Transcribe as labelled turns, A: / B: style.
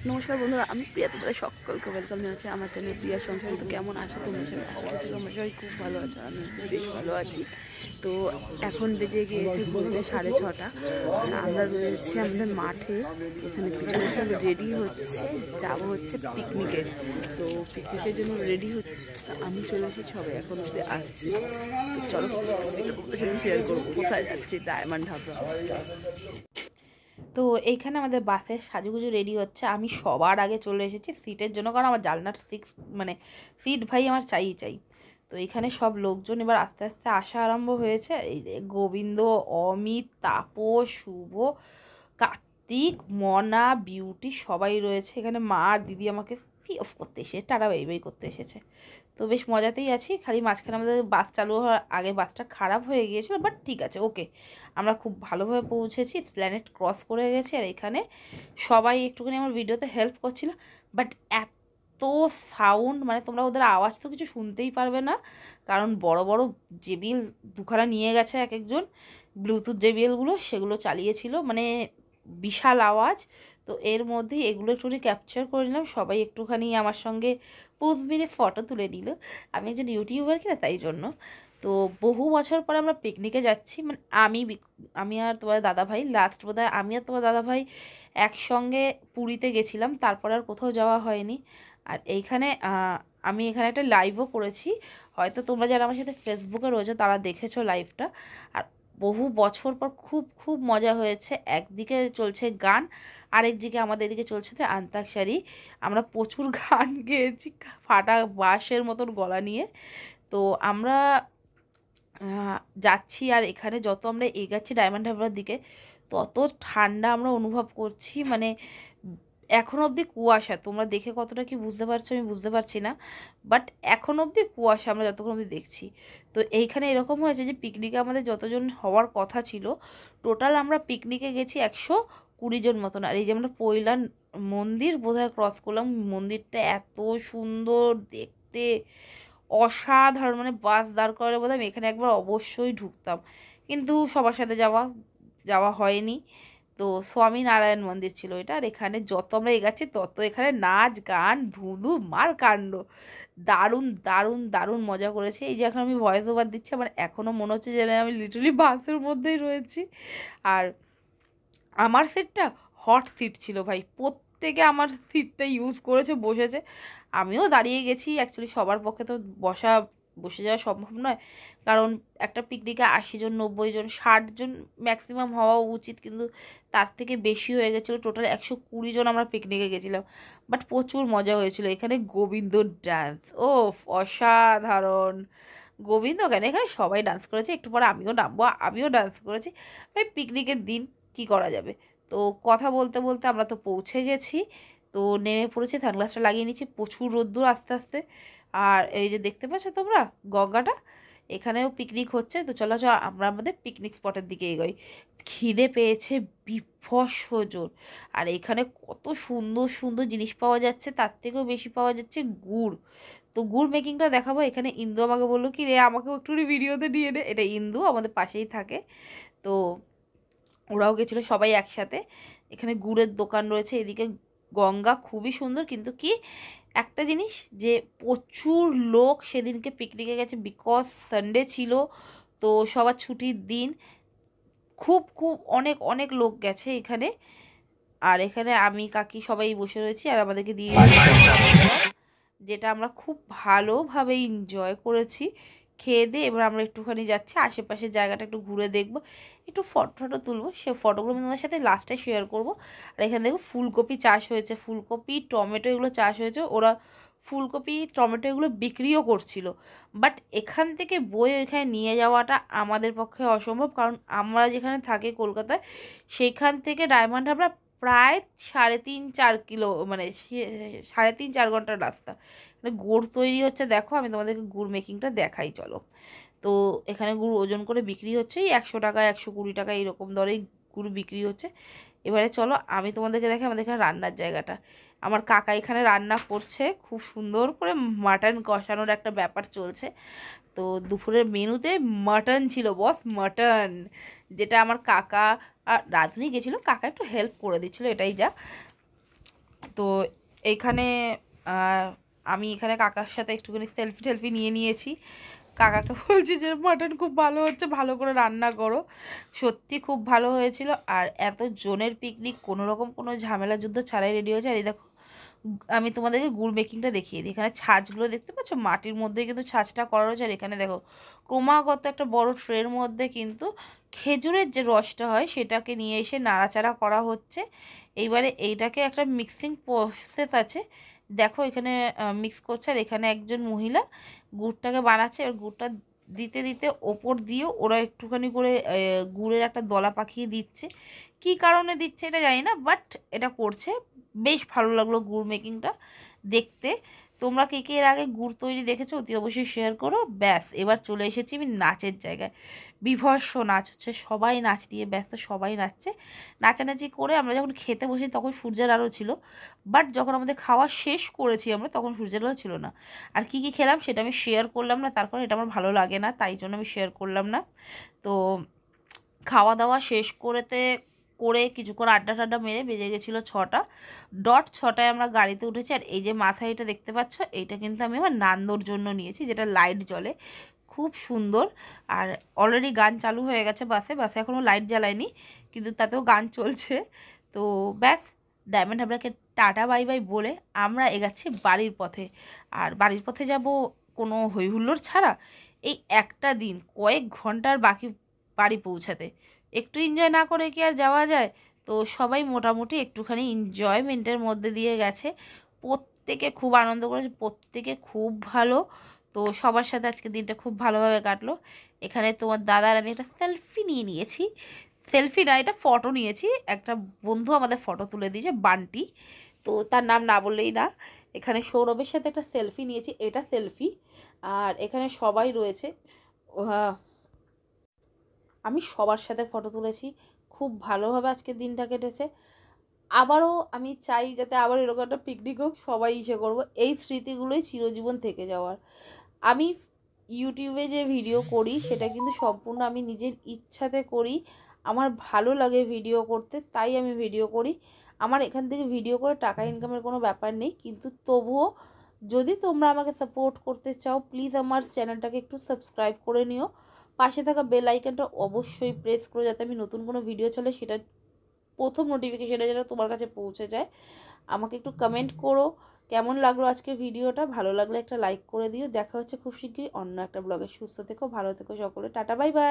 A: নমস্কার বন্ধুরা, আমি প্রিয়া, তোমাদের সকলকে ওয়েলকাম জানাচ্ছি আমার চ্যানেল প্রিয়া সংসার। তো কেমন আছো তোমরা সবাই? তোমরা সবাই খুব ভালো আছো, আমি বেশ ভালো আছি। তো এখন বেজে গিয়েছে ঘুরতে 6:30। আমরা রয়েছি আমাদের মাঠে, এখানে পিছনে রেডি হচ্ছে, যাবো হচ্ছে পিকনিকে। তো পিকনিকের জন্য রেডি হচ্ছে, আমি চলে এসেছি, সবাই এখন অব্দি আসছি। তো চলো তোমাদের সাথে শেয়ার করবো কোথায় যাচ্ছি, ডায়মন্ড হারবার। তো এইখানে আমাদের বাসের সাজুগুজু রেডি হচ্ছে। আমি সবার আগে চলে এসেছি সিটের জন্য, কারণ আমার জানলার সিট ভাই আমার চাই। তো এখানে সব লোকজন এবার আস্তে আস্তে আসা আরম্ভ হয়েছে। এই যে গোবিন্দ, অমিত, তাপস, শুভ, কার্তিক, মনা, বিউটি সবাই রয়েছে এখানে। মা আর দিদি আমাকে সি অফ করতে এসে টাটা বাই বাই করতে এসেছে। তো বেশ মজাতেই আছি। খালি মাঝখানে আমাদের বাস চালু হওয়ার আগে বাসটা খারাপ হয়ে গিয়েছিলো, বাট ঠিক আছে, ওকে, আমরা খুব ভালোভাবে পৌঁছেছি, প্ল্যানেট ক্রস করে গেছি। আর এখানে সবাই একটুখানি আমার ভিডিওতে হেল্প করছিল, বাট এত সাউন্ড, মানে তোমরা ওদের আওয়াজ তো কিছু শুনতেই পারবে না, কারণ বড় বড় জেবিএল দুখানা নিয়ে গেছে এক একজন, ব্লুটুথ জেবিএলগুলো সেগুলো চালিয়েছিল, মানে বিশাল আওয়াজ। তো এর মধ্যে এগুলো একটুখানি ক্যাপচার করে নিলাম, সবাই একটুখানি আমার সঙ্গে পোজ মেরে ফটো তুলে নিল। আমি একজন ইউটিউবার কিনা, তাই জন্য। তো বহু বছর পরে আমরা পিকনিকে যাচ্ছি, মানে আমি আর তোমার দাদাভাই লাস্ট বোধহয় আমি আর তোমার দাদাভাই একসঙ্গে পুরীতে গেছিলাম, তারপর আর কোথাও যাওয়া হয়নি। আর এইখানে আমি এখানে একটা লাইভও করেছি, হয়তো তোমরা যারা আমার সাথে ফেসবুকে রয়েছে তারা দেখেছো লাইভটা। আর বহু বছর পর খুব খুব মজা হয়েছে। একদিকে চলছে গান, আরেকদিকে আমাদের এদিকে চলছে যে আন্তাক্ষরী। আমরা প্রচুর গান গেয়েছি ফাটা বাঁশের মতন গলা নিয়ে। তো আমরা যাচ্ছি, আর এখানে যত আমরা এগাচ্ছি ডায়মন্ড হারবার দিকে, তত ঠান্ডা আমরা অনুভব করছি। মানে এখন অবধি কুয়াশা, তোমরা দেখে কতটা কি বুঝতে পারছো আমি বুঝতে পারছি না, বাট এখন অবধি কুয়াশা আমরা যতক্ষণ অবধি দেখছি। তো এইখানে এরকম হয়েছে যে পিকনিকে আমাদের যতজন হওয়ার কথা ছিল, টোটাল আমরা পিকনিকে গেছি 120 জন মতন। আর এই যে আমরা পৈলা মন্দির বোধহয় ক্রস করলাম, মন্দিরটা এত সুন্দর দেখতে, অসাধারণ, মানে বাস দাঁড় করালে বোধহয় আমি এখানে একবার অবশ্যই ঢুকতাম, কিন্তু সবার সাথে যাওয়া যাওয়া হয়নি। তো স্বামীনারায়ণ মন্দির ছিল এটা। আর এখানে যত আমরা এগাচ্ছি তত এখানে নাচ গান ধুধু মার কাণ্ড, দারুণ দারুণ দারুণ মজা করেছি। এই যে এখন আমি ভয়েস ওভার দিচ্ছি, আমার এখনও মনে হচ্ছে যেন আমি লিটারালি বাসের মধ্যেই রয়েছি। আর আমার সিটটা হট সিট ছিল ভাই, প্রত্যেকে আমার সিটটা ইউজ করেছে, বসেছে। আমিও দাঁড়িয়ে গেছি, অ্যাকচুয়ালি সবার পক্ষে তো বসে যাওয়া সম্ভব নয়, কারণ একটা পিকনিকে 80 জন, 90 জন, 60 জন ম্যাক্সিমাম হওয়া উচিত, কিন্তু তার থেকে বেশি হয়ে গেছিলো। টোটাল 120 জন আমরা পিকনিকে গেছিলাম, বাট প্রচুর মজা হয়েছিল। এখানে গোবিন্দ ডান্স, ও অসাধারণ। গোবিন্দ কেন, এখানে সবাই ডান্স করেছে, একটু পরে আমিও নামবো, আমিও ডান্স করেছি। ভাই পিকনিকের দিন কি করা যাবে। তো কথা বলতে বলতে আমরা তো পৌঁছে গেছি, তো নেমে পড়েছি, সানগ্লাসটা লাগিয়ে নিচ্ছি, প্রচুর রোদ্দুর আস্তে আস্তে। আর এই যে দেখতে পাচ্ছ তোমরা গঙ্গাটা, এখানেও পিকনিক হচ্ছে। তো চলো আমরা আমাদের পিকনিক স্পটের দিকে এগোই। খিদে পেয়েছে বিভৎস জোর। আর এখানে কত সুন্দর সুন্দর জিনিস পাওয়া যাচ্ছে, তার থেকেও বেশি পাওয়া যাচ্ছে গুড়। তো গুড় মেকিংটা দেখাবো। এখানে ইন্দু আমাকে বললো কি রে, আমাকেও একটু ভিডিওতে নিয়ে নে। এটা ইন্দু আমাদের পাশেই থাকে, তো ওরাও গেছিলো সবাই একসাথে। এখানে গুড়ের দোকান রয়েছে, এদিকে গঙ্গা খুবই সুন্দর। কিন্তু কি একটা জিনিস, যে প্রচুর লোক সেদিনকে পিকনিকে গেছে, বিকজ সানডে ছিল, তো সবার ছুটির দিন, খুব খুব অনেক অনেক লোক গেছে এখানে। আর এখানে আমি কাকি সবাই বসে রয়েছি, আর আমাদেরকে দিয়ে যেটা আমরা খুব ভালোভাবে এনজয় করেছি খেয়ে দিয়ে। এবার আমরা একটুখানি যাচ্ছি আশেপাশের জায়গাটা একটু ঘুরে দেখব, একটু ফটো তুলবো, সে ফটোগুলো আমি তোমাদের সাথে লাস্টে শেয়ার করব। আর এখানে দেখো ফুলকপি চাষ হয়েছে, ফুলকপি টমেটো এগুলো চাষ হয়েছে। ওরা ফুলকপি টমেটো এগুলো বিক্রিও করছিল, বাট এখান থেকে বয়ে ওইখানে নিয়ে যাওয়াটা আমাদের পক্ষে অসম্ভব, কারণ আমরা যেখানে থাকি কলকাতায়, সেইখান থেকে ডায়মন্ড হারবার প্রায় 3.5-4 কিলো, মানে 3.5-4 ঘন্টার রাস্তা। মানে গুড় তৈরি হচ্ছে, দেখো আমি তোমাদেরকে গুড় মেকিংটা দেখাই চলো। তো এখানে গুড় ওজন করে বিক্রি হচ্ছে, এই 100 টাকা 120 টাকা এরকম দরেই গুড় বিক্রি হচ্ছে। এবারে চলো আমি তোমাদেরকে দেখি আমাদের এখানে রান্নার জায়গাটা। আমার কাকা এখানে রান্না করছে, খুব সুন্দর করে মাটন কষানোর একটা ব্যাপার চলছে। তো দুপুরের মেনুতে মাটন ছিল বস, মাটন, যেটা আমার কাকা আর রাঁধুনি গেছিলো, কাকা একটু হেল্প করে দিচ্ছিলো, এটাই যা। তো এইখানে আমি এখানে কাকার সাথে একটুখানি সেলফি টেলফি নিয়েছি। কাকাকে বলছি যে মাটন খুব ভালো হচ্ছে, ভালো করে রান্না করো। সত্যি খুব ভালো হয়েছিল। আর এত জনের পিকনিক কোনো রকম কোনো ঝামেলা যুদ্ধ ছাড়াই রেডি হয়েছে। আর এই দেখো আমি তোমাদেরকে গুড় মেকিংটা দেখিয়ে দিই। এখানে ছাঁচগুলো দেখতে পাচ্ছ, মাটির মধ্যে কিন্তু ছাঁচটা করা রয়েছে। আর এখানে দেখো ক্রমাগত একটা বড় ট্রের মধ্যে কিন্তু খেজুরের যে রসটা হয় সেটাকে নিয়ে এসে নাড়াচাড়া করা হচ্ছে। এইবারে এইটাকে একটা মিক্সিং প্রসেস আছে, দেখো এখানে মিক্স করছে। আর এখানে একজন মহিলা গুড়টাকে বানাচ্ছে। আর গুড়টা দিতে দিতে ওপর দিয়েও ওরা একটুখানি করে গুড়ের একটা দলা পাকিয়ে দিচ্ছে। কী কারণে দিচ্ছে এটা জানি না, বাট এটা করছে। বেশ ভালো লাগলো গুড় মেকিংটা দেখতে। তোমরা কে কে এর আগে গুড় তৈরি দেখেছো অতি অবশ্যই শেয়ার করো। ব্যাস এবার চলে এসেছি আমি নাচের জায়গায়। বীভৎস নাচ হচ্ছে, সবাই নাচ নিয়ে ব্যস্ত, সবাই নাচছে। নাচানাচি করে আমরা যখন খেতে বসি তখন সূর্যের আলো ছিল, বাট যখন আমাদের খাওয়া শেষ করেছি আমরা তখন সূর্যের আলো ছিল না। আর কি কি খেলাম সেটা আমি শেয়ার করলাম না, তারপর এটা আমার ভালো লাগে না, তাই জন্য আমি শেয়ার করলাম না। তো খাওয়া দাওয়া শেষ করে কিছুক্ষণ আড্ডা টাড্ডা মেরে বেজে গেছিলো 6টা ডট। 6টায় আমরা গাড়িতে উঠেছি। আর এই যে মাথায় এটা দেখতে পাচ্ছ, এইটা কিন্তু আমি আমার নান্দোর জন্য নিয়েছি, যেটা লাইট জ্বলে, খুব সুন্দর। আর অলরেডি গান চালু হয়ে গেছে বাসে এখনও লাইট জ্বালায়নি, কিন্তু তাতেও গান চলছে। তো ব্যাস ডায়মন্ড হাবড়াকে টাটা বাই বাই বলে আমরা এগাচ্ছি বাড়ির পথে। আর বাড়ির পথে যাব কোনো হইহুল্লোড় ছাড়া। এই একটা দিন কয়েক ঘন্টার বাকি বাড়ি পৌঁছাতে, একটু এনজয় না করে কি আর যাওয়া যায়? তো সবাই মোটামুটি একটুখানি এনজয়মেন্টের মধ্যে দিয়ে গেছে। প্রত্যেকে খুব আনন্দ করেছে, প্রত্যেকে খুব ভালো। তো সবার সাথে আজকে দিনটা খুব ভালোভাবে কাটলো। এখানে তোমার দাদার আমি একটা সেলফি নিয়েছি। সেলফি না, এটা ফটো নিয়েছি। একটা বন্ধু আমাদের ফটো তুলে দিয়েছে, বান্টি, তো তার নাম না বললেই না। এখানে সৌরভের সাথে একটা সেলফি নিয়েছি, এটা সেলফি। আর এখানে সবাই রয়েছে, আমি সবার সাথে ফটো তুলেছি। খুব ভালোভাবে আজকের দিনটা কেটেছে। আবারও আমি চাই যাতে আবার এরকম একটা পিকনিক হোক, সবাই ইসে করবো, এই স্মৃতিগুলোই চিরজীবন থেকে যাওয়ার। আমি ইউটিউবে যে ভিডিও করি সেটা কিন্তু সম্পূর্ণ আমি নিজের ইচ্ছাতে করি। আমার ভালো লাগে ভিডিও করতে, তাই আমি ভিডিও করি। আমার এখান থেকে ভিডিও করে টাকা ইনকামের কোনো ব্যাপার নেই, কিন্তু তবুও যদি তোমরা আমাকে সাপোর্ট করতে চাও প্লিজ আমার চ্যানেলটাকে একটু সাবস্ক্রাইব করে নিও। পাশে থাকা বেল আইকনটা অবশ্যই প্রেস করো, যাতে আমি নতুন কোনো ভিডিও চলে সেটা প্রথম নোটিফিকেশানটা যেন তোমার কাছে পৌঁছে যায়। আমাকে একটু কমেন্ট করো কেমন লাগলো আজকের ভিডিওটা। ভালো লাগলে একটা লাইক করে দিও। দেখা হচ্ছে খুব শীঘ্রই অন্য একটা ব্লগে। সুস্থ থেকো, ভালো থেকো সকলে। Tata bye bye.